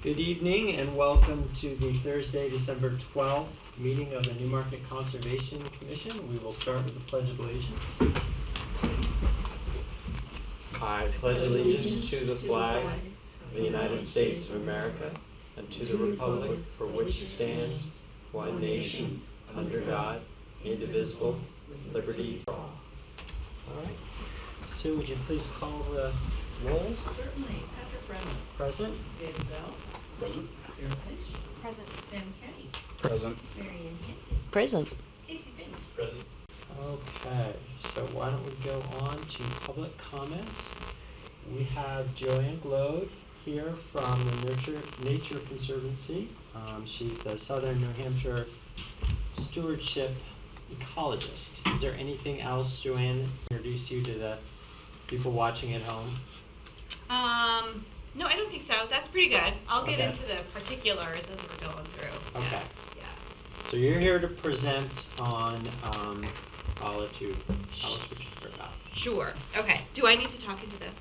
Good evening and welcome to the Thursday, December 12th meeting of the Newmarket Conservation Commission. We will start with the Pledge of Allegiance. I pledge allegiance to the flag of the United States of America and to the republic for which it stands, one nation, under God, indivisible, liberty for all. All right. Sue, would you please call the roll? Certainly. Patrick Brennan. Present. David Bell. Present. Sarah Fish. Present. Sam Kenny. Present. Marion Hinton. Present. Casey Finch. Present. Okay, so why don't we go on to public comments? We have Joanne Glode here from the Nature Conservancy. She's the Southern New Hampshire Stewardship Ecologist. Is there anything else, Joanne, introduce you to the people watching at home? No, I don't think so. That's pretty good. I'll get Okay. into the particulars as we're going through. Okay. Yeah. So you're here to present on, I'll let you tell us what you're about. Sure. Okay. Do I need to talk into this?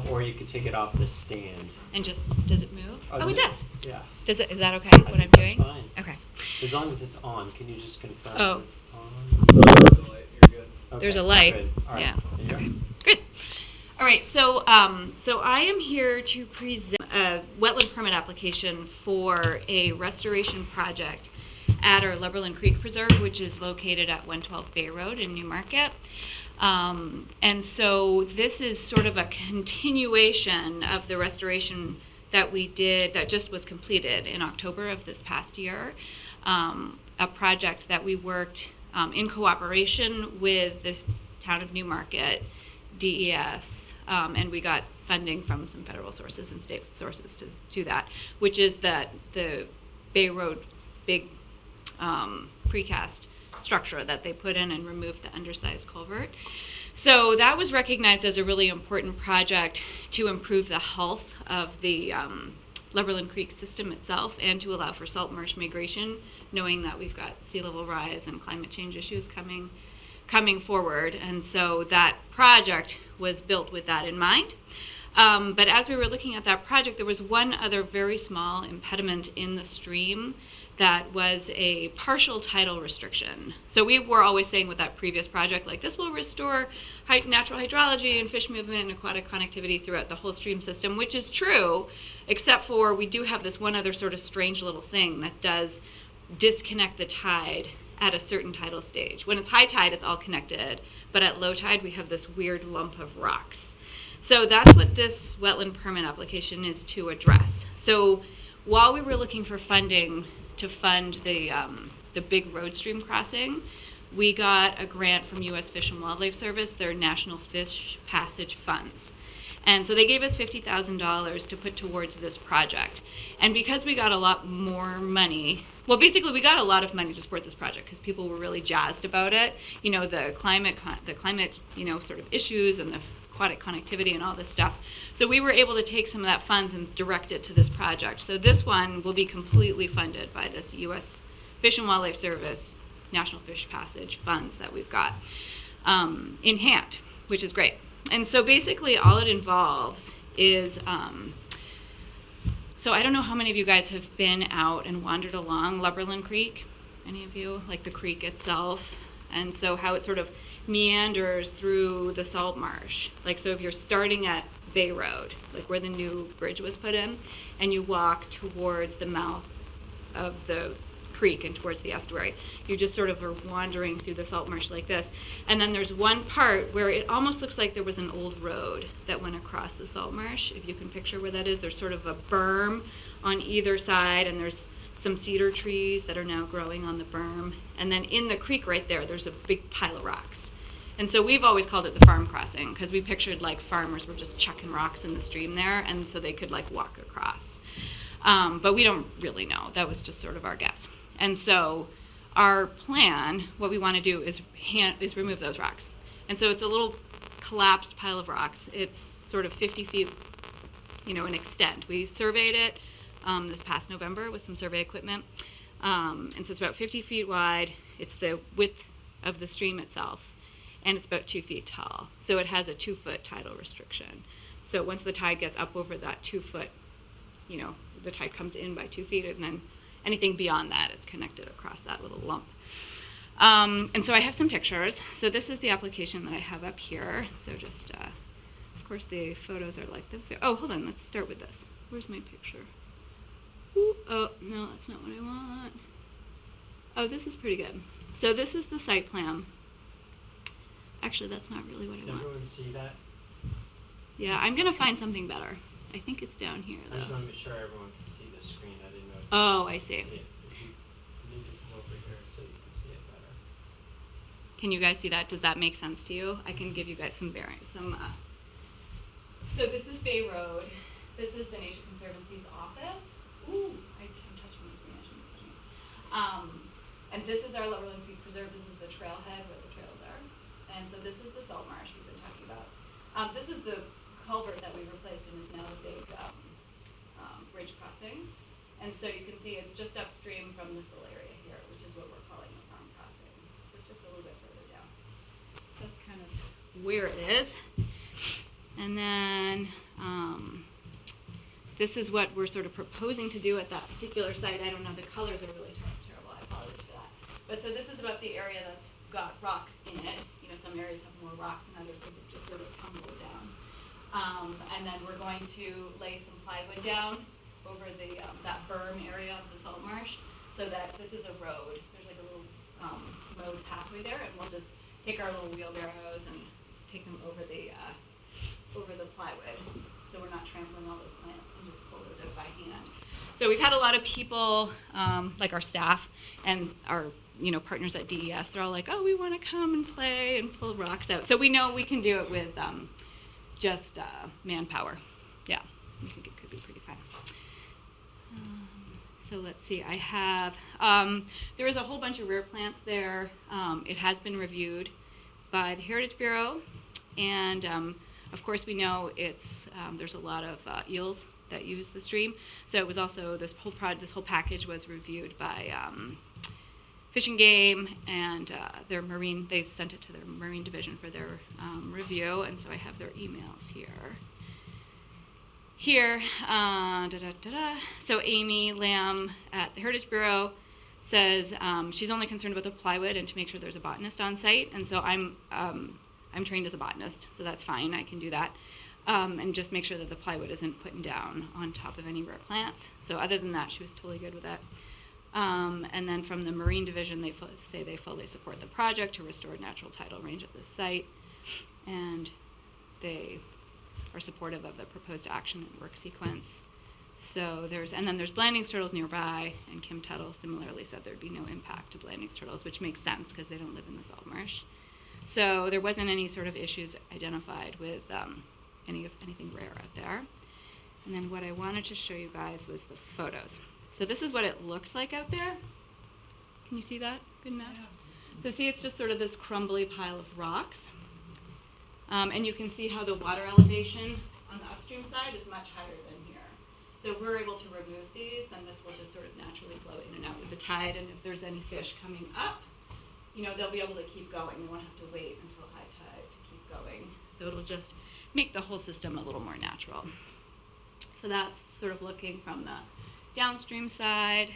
Or you could take it off the stand. And just, does it move? Oh, it does. Yeah. Does it, is that okay, I what I'm think that's doing? fine. Okay. As long as it's on, can you just confirm Oh. it's on? You're good. Okay, There's a light. Good. All right. Yeah. There you go. Okay. Good. All right. So I am here to present a wetland permit application for a restoration project at our Leberlin Creek Preserve, which is located at 112 Bay Road in Newmarket. And so this is sort of a continuation of the restoration that we did, that just was completed in October of this past year. A project that we worked in cooperation with the town of Newmarket, DES, and we got funding from some federal sources and state sources to do that, which is the Bay Road big precast structure that they put in and removed the undersized culvert. So that was recognized as a really important project to improve the health of the Leberlin Creek system itself and to allow for salt marsh migration, knowing that we've got sea level rise and climate change issues coming forward. And so that project was built with that in mind. But as we were looking at that project, there was one other very small impediment in the stream that was a partial tidal restriction. So we were always saying with that previous project, like, this will restore natural hydrology and fish movement and aquatic connectivity throughout the whole stream system, which is true, except for we do have this one other sort of strange little thing that does disconnect the tide at a certain tidal stage. When it's high tide, it's all connected, but at low tide, we have this weird lump of rocks. So that's what this wetland permit application is to address. So while we were looking for funding to fund the big road stream crossing, we got a grant from U.S. Fish and Wildlife Service, their National Fish Passage Funds. And so they gave us $50,000 to put towards this project. And because we got a lot more money, well, basically we got a lot of money to support this project because people were really jazzed about it. You know, the climate, sort of issues and the aquatic connectivity and all this stuff. So we were able to take some of that funds and direct it to this project. So this one will be completely funded by this U.S. Fish and Wildlife Service National Fish Passage funds that we've got in hand, which is great. And so basically all it involves is, so I don't know how many of you guys have been out and wandered along Leberlin Creek. Any of you? Like the creek itself. And so how it sort of meanders through the salt marsh. Like, so if you're starting at Bay Road, like where the new bridge was put in, and you walk towards the mouth of the creek and towards the estuary, you just sort of are wandering through the salt marsh like this. And then there's one part where it almost looks like there was an old road that went across the salt marsh. If you can picture where that is, there's sort of a berm on either side, and there's some cedar trees that are now growing on the berm. And then in the creek right there, there's a big pile of rocks. And so we've always called it the farm crossing because we pictured like farmers were just chucking rocks in the stream there, and so they could like walk across. But we don't really know. That was just sort of our guess. And so our plan, what we want to do is remove those rocks. And so it's a little collapsed pile of rocks. It's sort of 50 feet, in extent. We surveyed it this past November with some survey equipment. And so it's about 50 feet wide. It's the width of the stream itself. And it's about 2 feet tall. So it has a 2-foot tidal restriction. So once the tide gets up over that 2 foot, the tide comes in by 2 feet, and then anything beyond that, it's connected across that little lump. And so I have some pictures. So this is the application that I have up here. So just, of course, the photos are like the. Oh, hold on. Let's start with this. Where's my picture? Ooh, oh, no, that's not what I want. Oh, this is pretty good. So this is the site plan. Actually, that's not really what I Can want. everyone see that? Yeah, I'm going to find something better. I think it's down here, I just though. want to make sure everyone can see the screen. I didn't know if Oh, I you see. could see it. If you need to come over here so you can see it better. Can you guys see that? Does that make sense to you? I can give you guys some bearings. So this is Bay Road. This is the Nature Conservancy's office. Ooh, I'm touching the screen. I shouldn't be touching it. And this is our Loverland Creek Preserve. This is the trailhead where the trails are. And so this is the salt marsh we've been talking about. This is the culvert that we replaced and is now the big bridge crossing. And so you can see it's just upstream from this little area here, which is what we're calling the farm crossing. So it's just a little bit further down. That's kind of where it is. And then this is what we're sort of proposing to do at that particular site. I don't know, the colors are really terrible. I apologize for that. But so this is about the area that's got rocks in it. You know, some areas have more rocks and others have just sort of tumbled down. And then we're going to lay some plywood down over the that berm area of the salt marsh, so that this is a road. There's like a little road pathway there, and we'll just take our little wheelbarrows and take them over the plywood, so we're not trampling all those plants, and just pull those out by hand. So we've had a lot of people, like our staff and our partners at DES. They're all like, "Oh, we want to come and play and pull rocks out." So we know we can do it with just manpower. Yeah, I think it could be pretty fun. So let's see. I have there is a whole bunch of rare plants there. It has been reviewed by the Heritage Bureau, and of course we know it's there's a lot of eels that use the stream. So it was also this whole package was reviewed by Fish and Game and their marine. They sent it to their marine division for their review, and so I have their emails here. So Amy Lamb at the Heritage Bureau says she's only concerned about the plywood and to make sure there's a botanist on site. And so I'm trained as a botanist, so that's fine. I can do that. And just make sure that the plywood isn't put down on top of any rare plants. So other than that, she was totally good with that. And then from the Marine Division, they say they fully support the project to restore natural tidal range at this site. And they are supportive of the proposed action and work sequence. So there's Blandings turtles nearby, and Kim Tuttle similarly said there'd be no impact to Blandings turtles, which makes sense because they don't live in the salt marsh. So there wasn't any sort of issues identified with anything rare out there. And then what I wanted to show you guys was the photos. So this is what it looks like out there. Can you see that? Good enough? Yeah. So see, it's just sort of this crumbly pile of rocks. And you can see how the water elevation on the upstream side is much higher than here. So if we're able to remove these, then this will just sort of naturally flow in and out with the tide. And if there's any fish coming up, they'll be able to keep going. They won't have to wait until high tide to keep going. So it'll just make the whole system a little more natural. So that's sort of looking from the downstream side.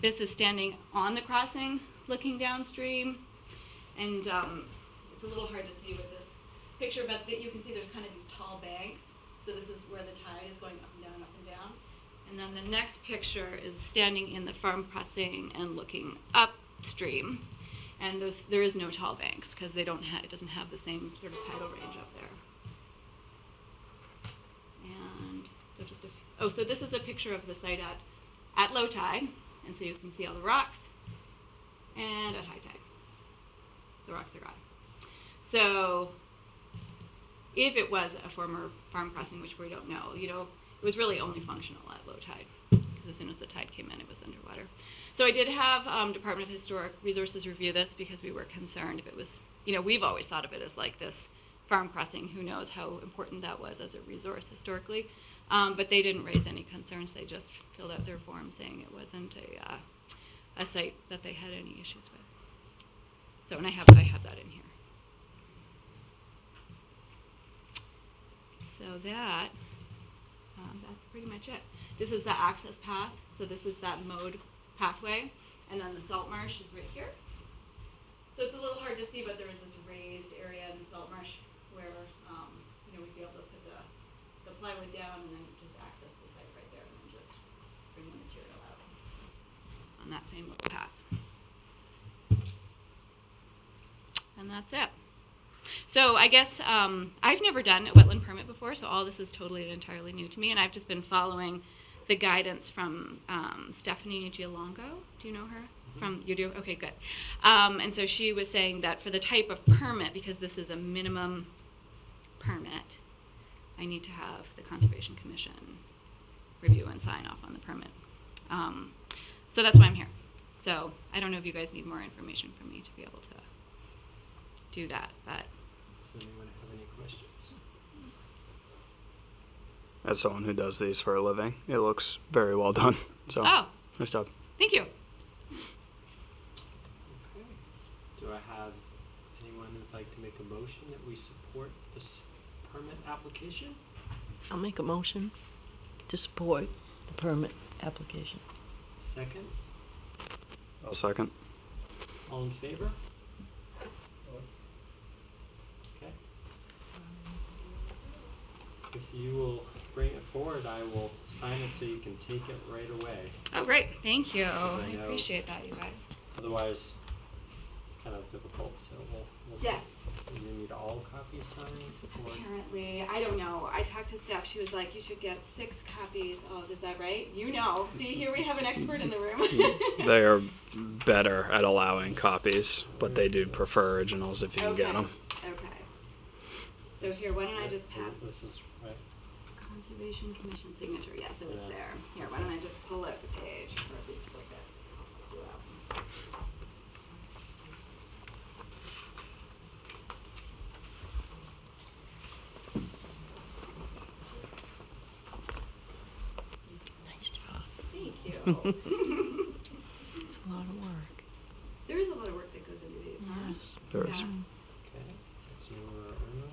This is standing on the crossing, looking downstream. And it's a little hard to see with this picture, but you can see there's kind of these tall banks. So this is where the tide is going up and down, up and down. And then the next picture is standing in the farm crossing and looking upstream. And there is no tall banks because it doesn't have the same sort of tidal range up there. And so so this is a picture of the site at low tide, and so you can see all the rocks. And at high tide, the rocks are gone. So if it was a former farm crossing, which we don't know, it was really only functional at low tide, because as soon as the tide came in, it was underwater. So I did have Department of Historic Resources review this because we were concerned if it was, we've always thought of it as like this farm crossing. Who knows how important that was as a resource historically. But they didn't raise any concerns. They just filled out their form saying it wasn't a site that they had any issues with. So, and I have that in here. So that That's pretty much it. This is the access path, so this is that mode pathway, and then the salt marsh is right here. So it's a little hard to see, but there is this raised area in the salt marsh where, we'd be able to put the plywood down and then just access the site right there and then just bring the material out on that same little path. And that's it. So I guess I've never done a wetland permit before, so all this is totally and entirely new to me, and I've just been following the guidance from Stephanie Giolongo. Do you know her? You do? Okay, good. And so she was saying that for the type of permit, because this is a minimum permit, I need to have the Conservation Commission review and sign off on the permit. So that's why I'm here. So I don't know if you guys need more information from me to be able to do that, but. Does anyone have any questions? As someone who does these for a living, it looks very well done. So, Oh, nice job. thank you. Okay. Do I have anyone who would like to make a motion that we support this permit application? I'll make a motion to support the permit application. Second? I'll second. All in favor? Okay. If you will bring it forward, I will sign it so you can take it right away. Oh, great. Thank you. Because I I know- appreciate that, you guys. Otherwise, it's kind of difficult, so we'll Yes. You need all copies signed? Or? Apparently, I don't know. I talked to Steph. She was like, you should get 6 copies. Oh, is that right? You know. See, here we have an expert in the room. They are better at allowing copies, but they do prefer originals if you can get them. Okay. So here, why don't I just pass This is right. Conservation Commission signature? Yeah, so it's Yeah. there. Here, why don't I just pull out the page for these clippets? Nice job. Thank you. It's a lot of work. There is a lot of work that goes into these, huh? Yes. There is. Yeah. Okay. That's your Uno.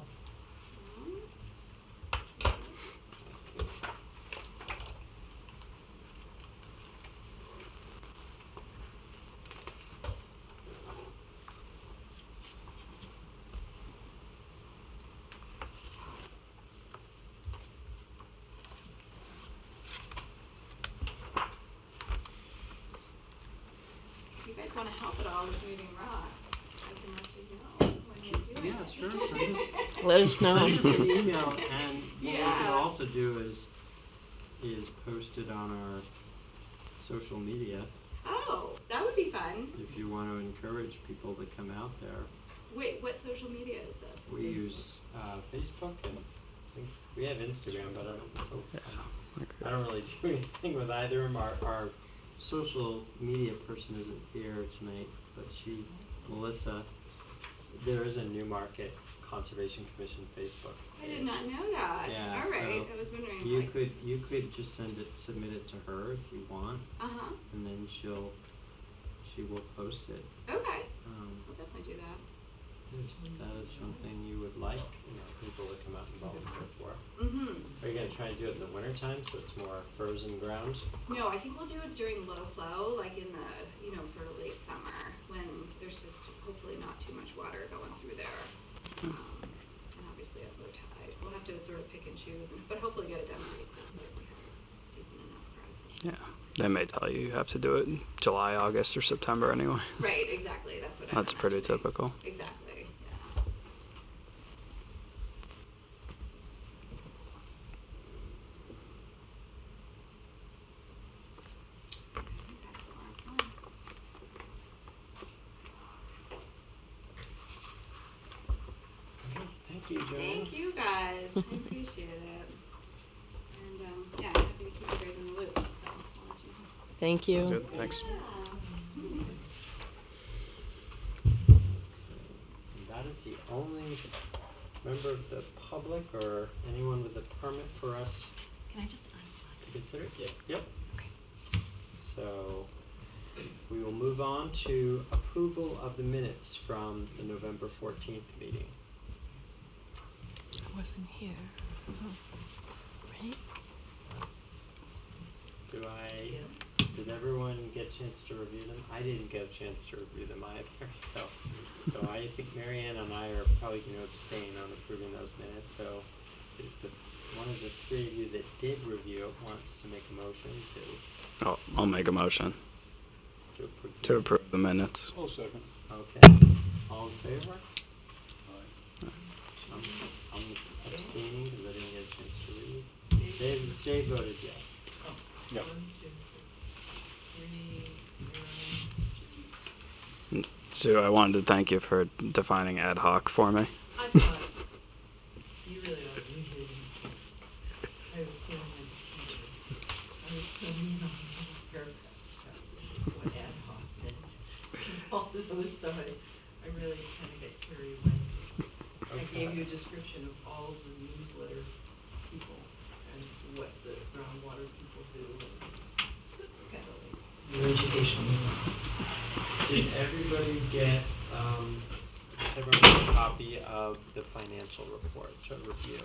If you guys want to help at all with moving rocks, I can let you know when you're doing Yeah, it. sure. Send us, Let us know. send us an email, and what we Yeah. can also do is post it on our social media Oh, that would be fun. if you want to encourage people to come out there. Wait, what social media is this? We use Facebook, and I think we have Instagram, but I don't really do anything with either of them. Our social media person isn't here tonight, but Melissa, there is a Newmarket Conservation Commission Facebook I page. did not know that. Yeah, All right, so I was wondering. You like, could just submit it to her if you want, Uh-huh. and then she will post it. Okay, Um, I'll definitely do that. if that is something you would like, people to come out and volunteer for. Mm-hmm. Are you gonna try and do it in the wintertime so it's more frozen ground? No, I think we'll do it during low flow, like in the, sort of late summer, when there's just hopefully not too much water going through there. And obviously at low tide. We'll have to sort of pick and choose, but hopefully get it done pretty quickly if we have decent enough crowd. Yeah. They may tell you have to do it in July, August, or September anyway. Right, exactly, that's what I That's pretty typical. Exactly, yeah. That's the last one. Thank you, Joanne. Thank you guys, I appreciate it. And, yeah, I'm happy to keep you guys in the loop, so I'll let you know. Thank you. Good, thanks. And that is the only member of the public or anyone with a permit for us Can I just unplug? to consider. Yep. Okay. So we will move on to approval of the minutes from the November 14th meeting. I wasn't here. Right? Did everyone get a chance to review them? I didn't get a chance to review them either, so I think Marianne and I are probably gonna abstain on approving those minutes, so if one of the three of you that did review it wants to make a motion I'll make a motion to approve. to approve the minutes. I'll second. Okay, all in favor? I'm abstaining because I didn't get a chance to read. Dave voted yes. Yep. 1, 2, 3, 4. Sue, I wanted to thank you for defining ad hoc for me. I thought, you really ought to read it because I was feeling like a teacher. I was filming on the haircut stuff, what ad hoc meant. All this other stuff, I really kind of get carried away. I gave you a description of all the newsletter people and what the groundwater people do. And it's kind of like your educational. Did everybody get, does everyone get a copy of the financial report to review?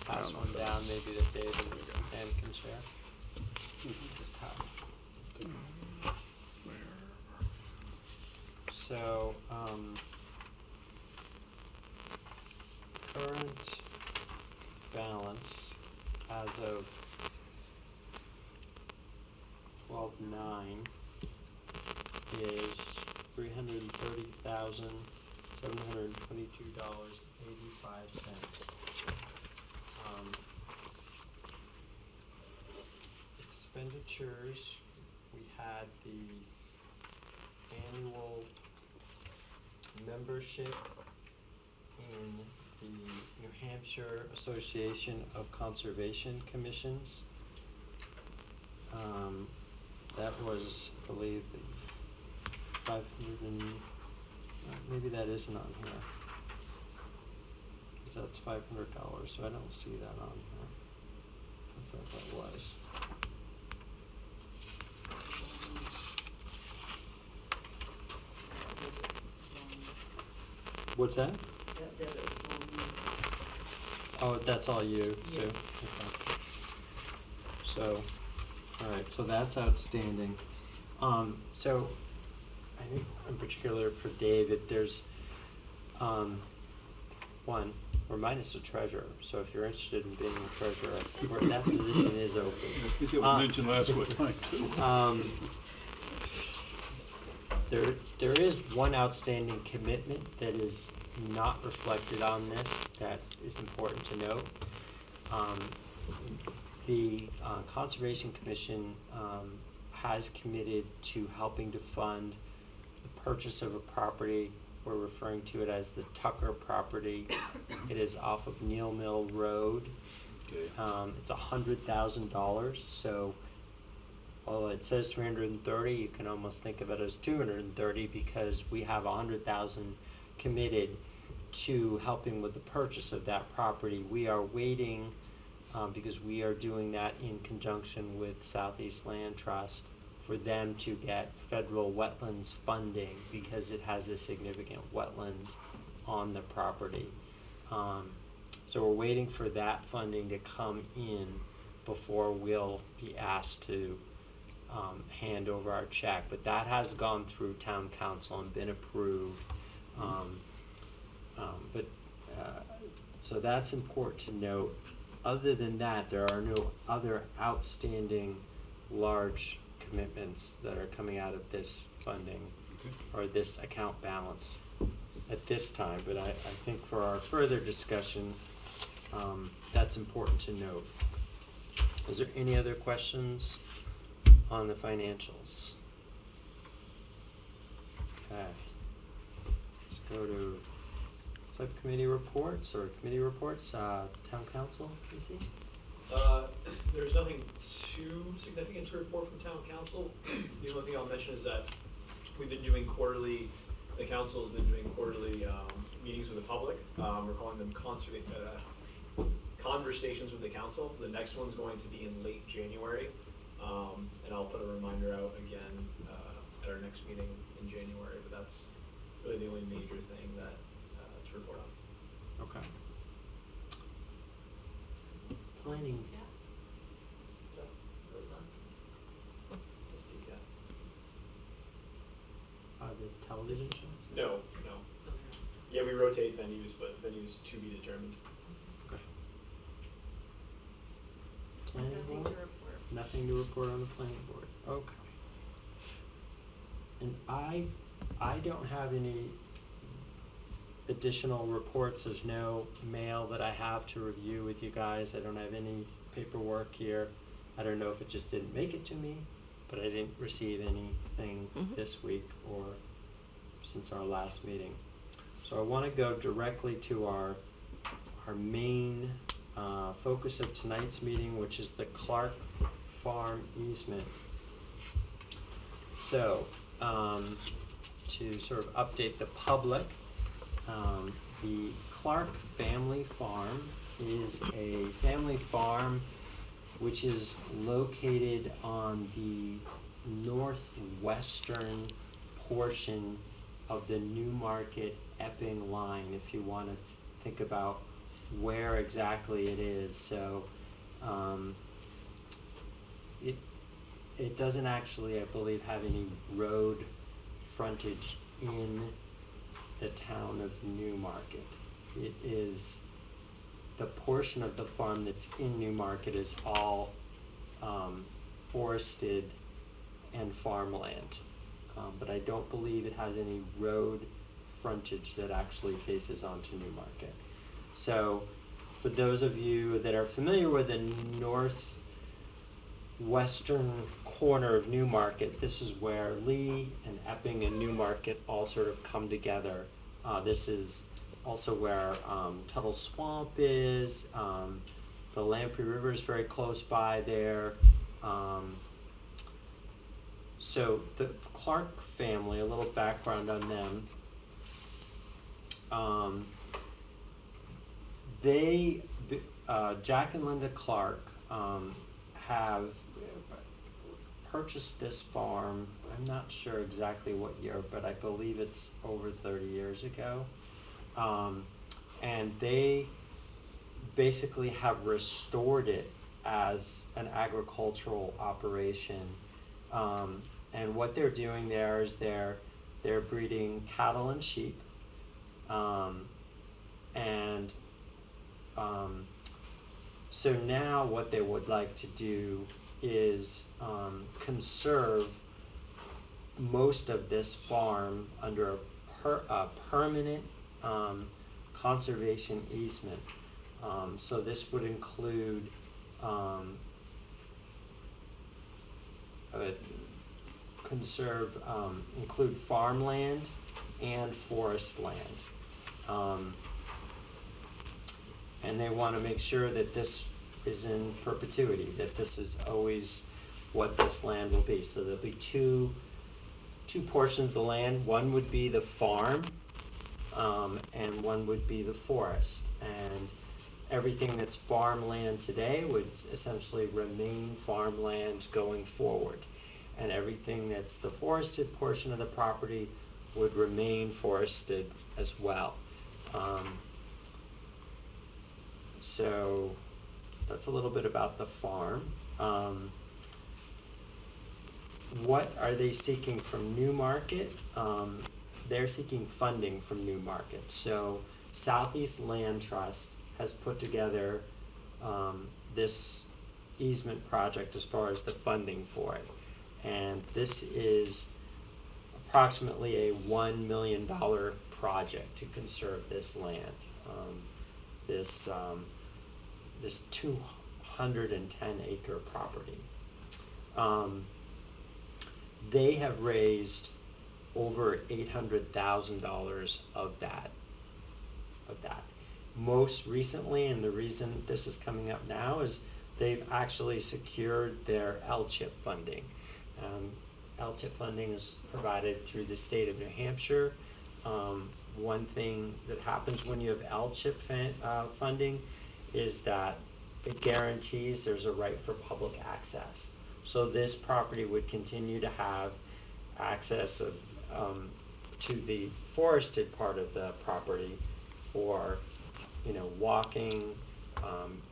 Pass one down, maybe that Dave and Pam can share. So, current balance as of 12/9 is $330,722.85. Expenditures, we had the annual membership in the New Hampshire Association of Conservation Commissions. That was, I believe, 500 and, maybe that isn't on here. Cause that's $500, so I don't see that on here. I thought that was. What's that? That debit was on you. Oh, that's all you, Sue? Yeah. Okay. So, alright, so that's outstanding. So, I think in particular for David, there's, one, we're minus a treasurer, so if you're interested in being a treasurer, that position is open. I think it was mentioned last time too. There is one outstanding commitment that is not reflected on this that is important to note. The Conservation Commission has committed to helping to fund the purchase of a property. We're referring to it as the Tucker property. It is off of Neal Mill Road. Okay. It's $100,000, so while it says 330, you can almost think of it as 230 because we have 100,000 committed to helping with the purchase of that property. We are waiting because we are doing that in conjunction with Southeast Land Trust for them to get federal wetlands funding because it has a significant wetland on the property. So we're waiting for that funding to come in before we'll be asked to hand over our check, but that has gone through town council and been approved. So that's important to note. Other than that, there are no other outstanding large commitments that are coming out of this funding or this account balance at this time, but I think for our further discussion, that's important to note. Is there any other questions on the financials? Okay. Let's go to subcommittee reports or committee reports. Town council, Casey? There's nothing too significant to report from town council. The only thing I'll mention is that we've been doing quarterly, the council has been doing quarterly meetings with the public. We're calling them conversations with the council. The next one's going to be in late January. And I'll put a reminder out again at our next meeting in January, but that's really the only major thing that to report on. Okay. Planning. the television show? No, no. Yeah, we rotate venues, but venues to be determined. Planning Nothing board? to report. Nothing to report on the planning board, okay. And I don't have any additional reports, there's no mail that I have to review with you guys, I don't have any paperwork here. I don't know if it just didn't make it to me, but I didn't receive anything this week or since our last meeting. So I wanna go directly to our main focus of tonight's meeting, which is the Clark Farm easement. So, to sort of update the public, the Clark Family Farm is a family farm which is located on the northwestern portion of the Newmarket Epping line, if you want to think about where exactly it is. So it doesn't actually, I believe, have any road frontage in the town of Newmarket. It is, the portion of the farm that's in Newmarket is all forested and farmland. But I don't believe it has any road frontage that actually faces onto Newmarket. So, for those of you that are familiar with the northwestern corner of Newmarket, this is where Lee and Epping and Newmarket all sort of come together. This is also where Tuttle Swamp is. The Lamprey River is very close by there. So the Clark family, a little background on them. Jack and Linda Clark have purchased this farm. I'm not sure exactly what year, but I believe it's over 30 years ago. And they basically have restored it as an agricultural operation. And what they're doing there is they're breeding cattle and sheep. So now what they would like to do is conserve most of this farm under a permanent conservation easement. So this would include include farmland and forest land. And they want to make sure that this is in perpetuity, that this is always what this land will be. So there'll be two portions of land. One would be the farm, and one would be the forest. And everything that's farmland today would essentially remain farmland going forward. And everything that's the forested portion of the property would remain forested as well. So that's a little bit about the farm. What are they seeking from Newmarket? They're seeking funding from Newmarket. So Southeast Land Trust has put together this easement project as far as the funding for it. And this is approximately a $1 million project to conserve this land. This 210-acre property. They have raised over $800,000 of that. Most recently, and the reason this is coming up now, is they've actually secured their LCHIP funding. LCHIP funding is provided through the state of New Hampshire. One thing that happens when you have LCHIP funding is that it guarantees there's a right for public access. So this property would continue to have access to the forested part of the property for, walking,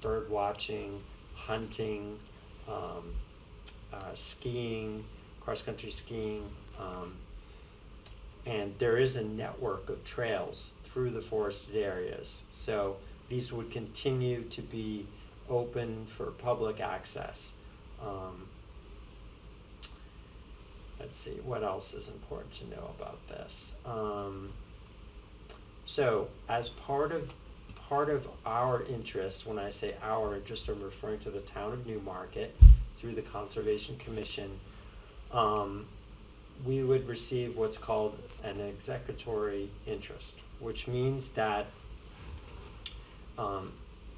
bird watching, hunting, skiing, cross-country skiing, And there is a network of trails through the forested areas. So these would continue to be open for public access. Let's see, what else is important to know about this? So as part of our interest, when I say our interest, I'm referring to the town of Newmarket through the Conservation Commission. We would receive what's called an executory interest, which means that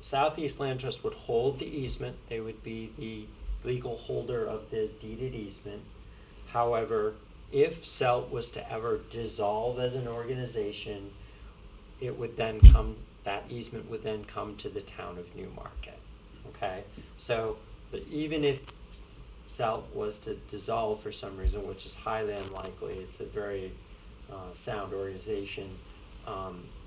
Southeast Land Trust would hold the easement. They would be the legal holder of the deeded easement. However, if SELT was to ever dissolve as an organization, it would then that easement would then come to the town of Newmarket. Okay? So, but even if SELT was to dissolve for some reason, which is highly unlikely, it's a very sound organization,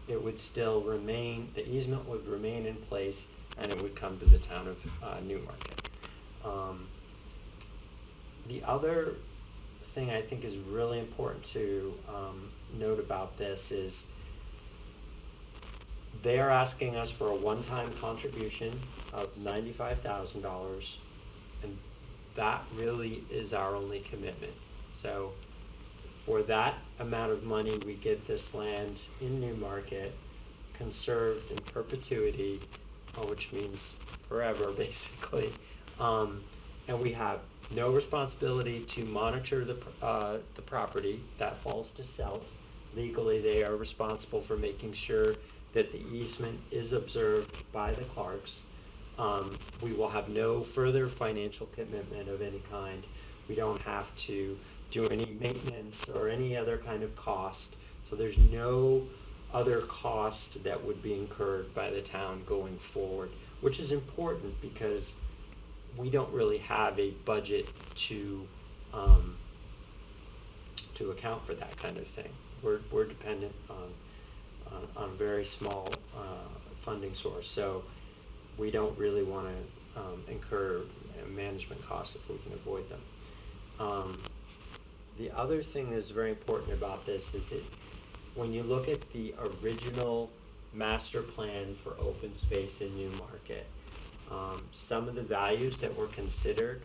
it would still remain, the easement would remain in place, and it would come to the town of Newmarket. The other thing I think is really important to note about this is they are asking us for a one-time contribution of $95,000, and that really is our only commitment. So for that amount of money, we get this land in Newmarket conserved in perpetuity, which means forever, basically. And we have no responsibility to monitor the property. That falls to SELT. Legally, they are responsible for making sure that the easement is observed by the Clarks. We will have no further financial commitment of any kind. We don't have to do any maintenance or any other kind of cost. So there's no other cost that would be incurred by the town going forward, which is important because we don't really have a budget to account for that kind of thing. We're dependent on a very small funding source, so we don't really want to incur management costs if we can avoid them. The other thing that's very important about this is when you look at the original master plan for open space in Newmarket, some of the values that were considered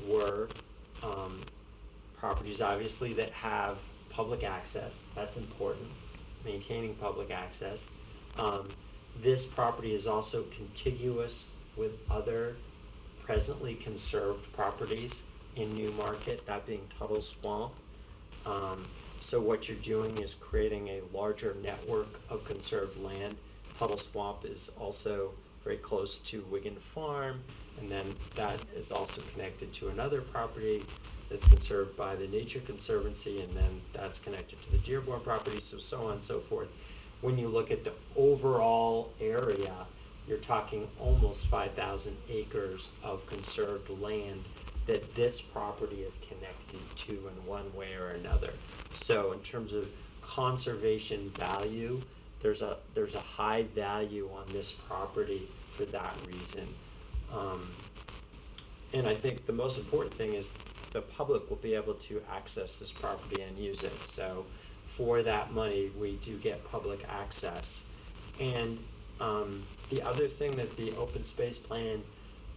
were properties, obviously, that have public access. That's important, maintaining public access. This property is also contiguous with other presently conserved properties in Newmarket, that being Tuttle Swamp. So what you're doing is creating a larger network of conserved land. Tuttle Swamp is also very close to Wigan Farm, and then that is also connected to another property that's conserved by the Nature Conservancy, and then that's connected to the Dearborn property, so on and so forth. When you look at the overall area, you're talking almost 5,000 acres of conserved land that this property is connected to in one way or another. So in terms of conservation value, there's a high value on this property for that reason. And I think the most important thing is the public will be able to access this property and use it. So for that money, we do get public access. And the other thing that the open space plan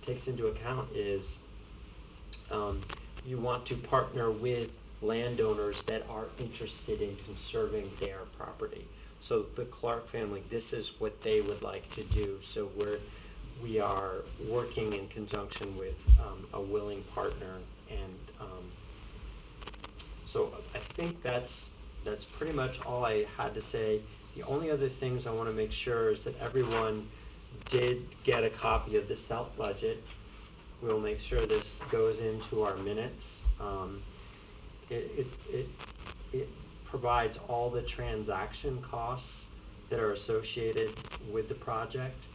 takes into account is you want to partner with landowners that are interested in conserving their property. So the Clark family, this is what they would like to do. So we are working in conjunction with a willing partner, and so I think that's pretty much all I had to say. The only other things I want to make sure is that everyone did get a copy of the SELT budget. We'll make sure this goes into our minutes. It provides all the transaction costs that are associated with the project.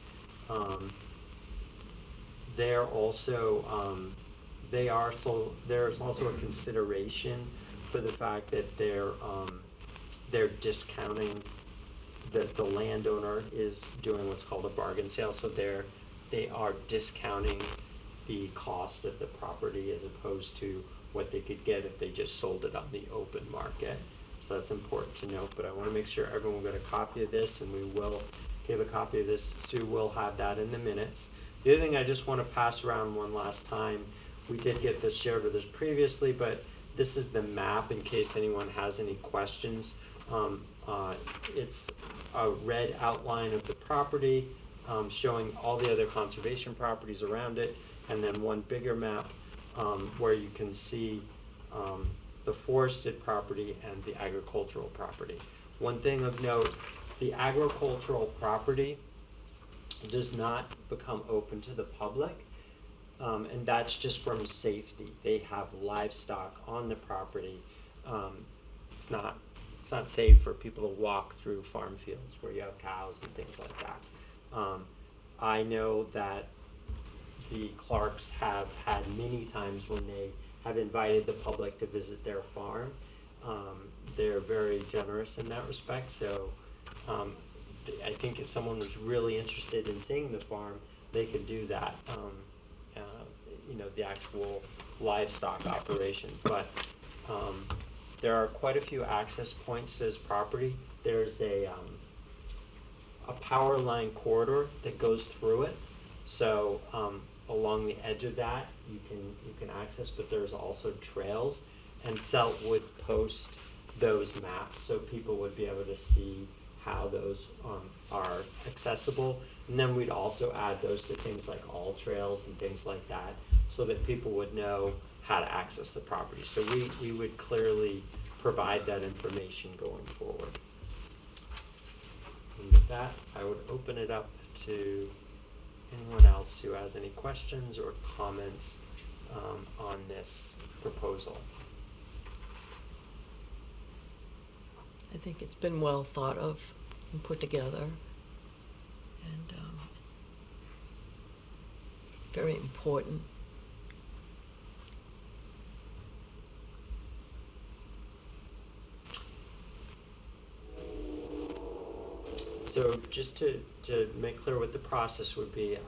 There's also a consideration for the fact that they're discounting, that the landowner is doing what's called a bargain sale, so they are discounting the cost of the property as opposed to what they could get if they just sold it on the open market. So So that's important to note, but I want to make sure everyone got a copy of this, and we will give a copy of this. Sue will have that in the minutes. The other thing I just want to pass around one last time, we did get this shared with us previously, but this is the map in case anyone has any questions. It's a red outline of the property, showing all the other conservation properties around it, and then one bigger map where you can see the forested property and the agricultural property. One thing of note, the agricultural property does not become open to the public, and that's just from safety. They have livestock on the property. It's not safe for people to walk through farm fields where you have cows and things like that. I know that the Clarks have had many times when they have invited the public to visit their farm. They're very generous in that respect, so I think if someone was really interested in seeing the farm, they could do that, the actual livestock operation. But there are quite a few access points to this property. There's a power line corridor that goes through it. So along the edge of that, you can access, but there's also trails. And CELT would post those maps so people would be able to see how those are accessible. And then we'd also add those to things like all trails and things like that, so that people would know how to access the property. So we would clearly provide that information going forward. And with that, I would open it up to anyone else who has any questions or comments on this proposal. I think it's been well thought of and put together, and very important. So just to make clear what the process would be,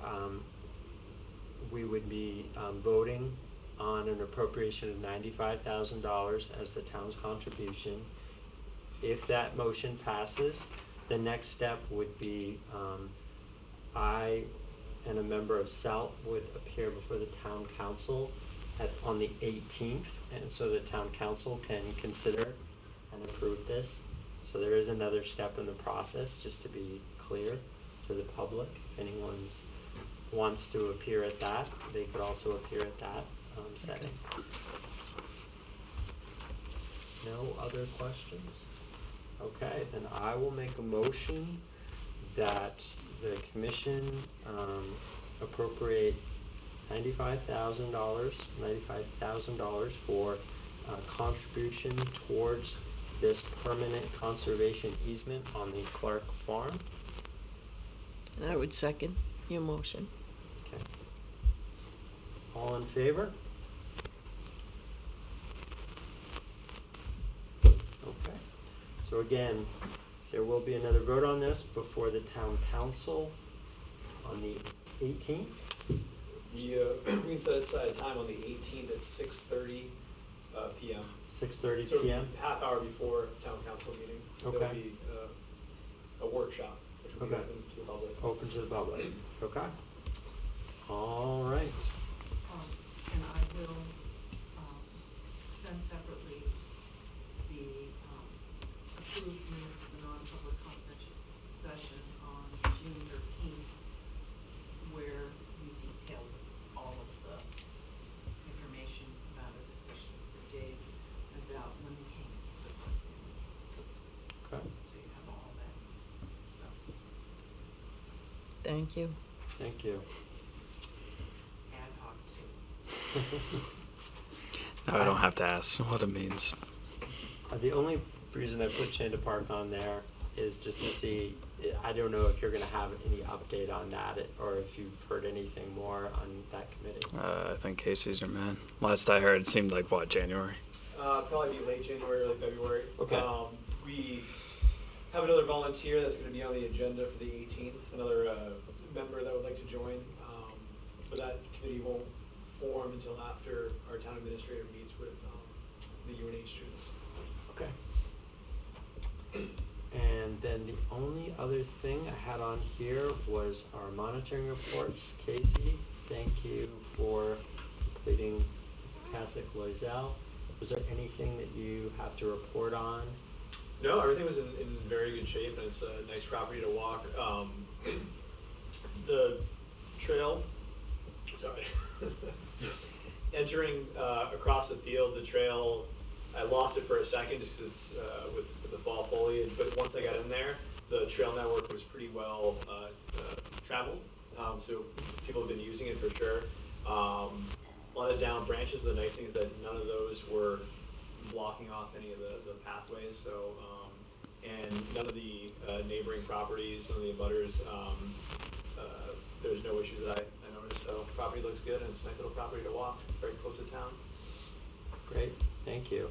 we would be voting on an appropriation of $95,000 as the town's contribution. If that motion passes, the next step would be I and a member of CELT would appear before the town council on the 18th, and so the town council can consider and approve this. So there is another step in the process, just to be clear to the public. If anyone wants to appear at that, they could also appear at that setting. No other questions? Okay, then I will make a motion that the commission appropriate $95,000 for contribution towards this permanent conservation easement on the Clark farm. And I would second your motion. Okay. All in favor? Okay. So again, there will be another vote on this before the town council on the 18th. We can set aside a time on the 18th at 6:30 p.m. 6:30 So p.m. half hour before town council meeting. Okay. There'll be a workshop, which will be Okay. open to the public. Open to the public. Okay. All right. And I will, send separately the, approved minutes of the non-public confidential session on June 13th, where we detailed all of the information about it, especially for Dave, about when we came to the park. Okay. So you have all that stuff. Thank you. Thank you. Ad hoc too. Now I don't have to ask what it means. The only reason I put Chanda Park on there is just to see, I don't know if you're gonna have any update on that, or if you've heard anything more on that committee. I think Casey's your man. Last I heard, it seemed like, what, January? Probably be late January, early February. Okay. We have another volunteer that's gonna be on the agenda for the 18th, another member that would like to join. But that committee won't form until after our town administrator meets with the UNH students. Okay. then the only other thing I had on here was our monitoring reports. Casey, thank you for completing Cassock Loisel. Was there anything that you have to report on? No, everything was in very good shape, and it's a nice property to walk. The trail, sorry, entering across the field, the trail, I lost it for a second just because it's with the fall foliage, but once I got in there, the trail network was pretty well traveled, so people have been using it for sure. A lot of down branches. The nice thing is that none of those were blocking off any of the pathways, so, and none of the neighboring properties, none of the abutters, there's no issues that I noticed, so property looks good, and it's a nice little property to walk, very close to town. Great, thank you.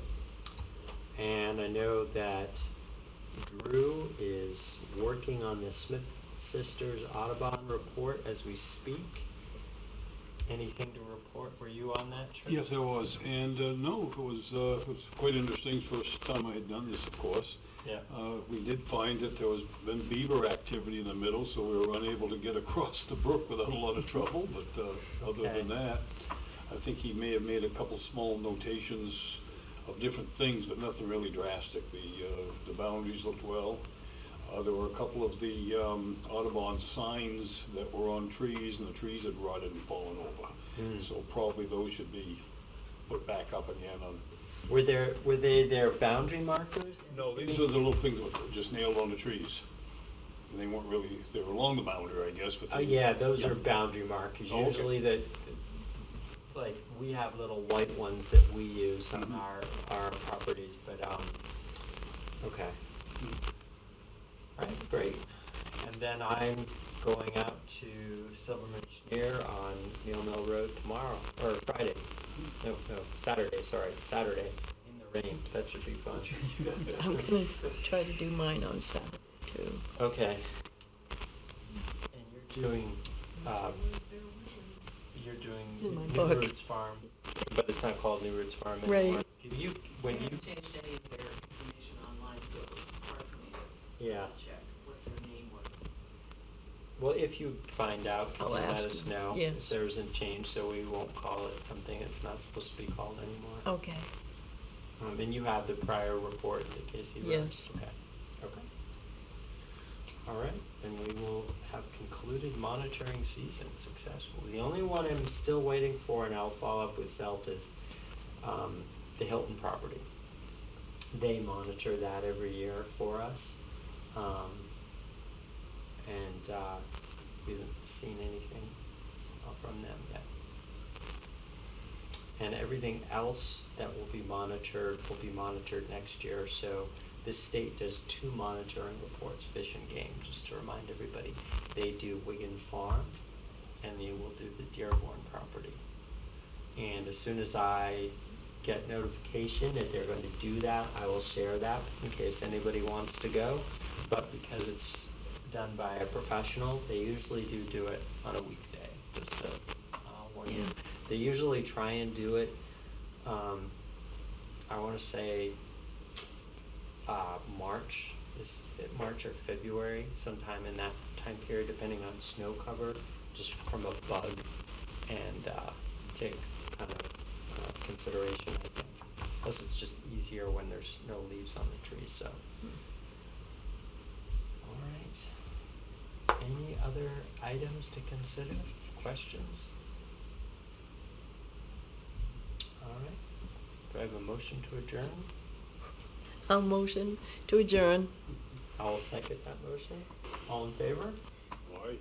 And I know that Drew is working on the Smith Sisters Audubon report as we speak. Anything to report? Were you on that trip? Yes, I was, and no, it was quite interesting. First time I had done this, of course. Yeah. We did find that there was been beaver activity in the middle, so we were unable to get across the brook without a lot of trouble, but other Okay. than that, I think he may have made a couple small notations of different things, but nothing really drastic. The boundaries looked well. There were a couple of the Audubon signs that were on trees, and the trees had rotted and fallen over. So probably those should be put back up again on. Were they their boundary markers? No, these are the little things that were just nailed on the trees. And they weren't really, they were along the boundary, I guess, but Oh, they. yeah, those Yeah. are boundary markers. Oh, okay. Usually like, we have little white ones that we use on our properties, but, okay. All right, great. And then I'm going out to Silverman Schneer on Mill Mill Road tomorrow, or Friday. No, Saturday, sorry, Saturday, in the rain. That should be fun. I'm gonna try to do mine on Saturday too. Okay. And you're doing It's in my book. New Roots Farm, but it's not called New Roots Farm Right. anymore. When They you, haven't changed any of their information online, so it was hard for me to yeah, check what their name was. well, if you find out, could I'll you let ask us them. know? Yes. If there isn't change, so we won't call it something it's not supposed to be called anymore. Okay, And you have the prior report that Casey wrote? Yes. Okay. All right, then we will have concluded monitoring season successfully. The only one I'm still waiting for, and I'll follow up with Selt, is the Hilton property. They monitor that every year for us. And we haven't seen anything from them yet. And everything else that will be monitored next year. So the state does 2 monitoring reports, Fish and Game, just to remind everybody. They do Wigan Farm, and they will do the Dearborn property. And as soon as I get notification that they're going to do that, I will share that in case anybody wants to go. But because it's done by a professional, they usually do it on a weekday, just to warn you. They usually try and do it, I want to say March or February, sometime in that time period, depending on snow cover, just from a bug and tick kind of consideration, I think. Plus, it's just easier when there's no leaves on the trees, so. All right. Any other items to consider? Questions? All right. Do I have a motion to adjourn? I'll motion to adjourn. I'll second that motion. All in favor? All right.